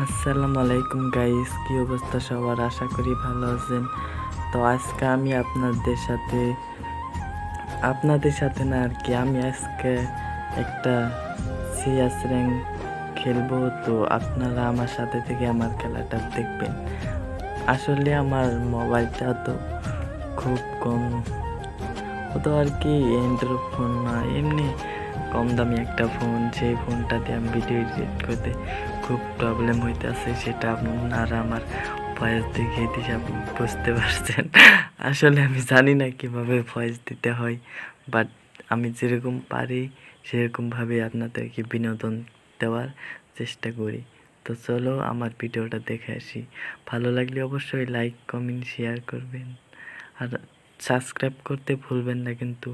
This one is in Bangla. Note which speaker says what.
Speaker 1: আসসালামু আলাইকুম গাইস, কি অবস্থা সবার? আশা করি ভালো আছেন। তো আজকে আমি আপনাদের সাথে না আর কি, আমি আজকে একটা সিএস র্যাঙ্ক খেলবো। তো আপনারা আমার সাথে থেকে আমার খেলাটা দেখবেন। আসলে আমার মোবাইলটা তো খুব কম, ও তো আর কি অ্যান্ড্রয়েড ফোন না, এমনি কম দামি একটা ফোন। সেই ফোনটাতে আমি ভিডিও এডিট করতে খুব প্রবলেম হইতেছে, সেটা আপনারা আমার ভয়েস দেখে দিশা আপনি বুঝতে পারছেন। আসলে আমি জানি না কিভাবে ভয়েস দিতে হয়, বাট আমি যেরকম পারি সেরকমভাবে আপনাদেরকে বিনোদন দেওয়ার চেষ্টা করি। তো চলো আমার ভিডিওটা দেখে আসি। ভালো লাগলে অবশ্যই লাইক কমেন্ট শেয়ার করবেন, আর সাবস্ক্রাইব করতে ভুলবেন না কিন্তু।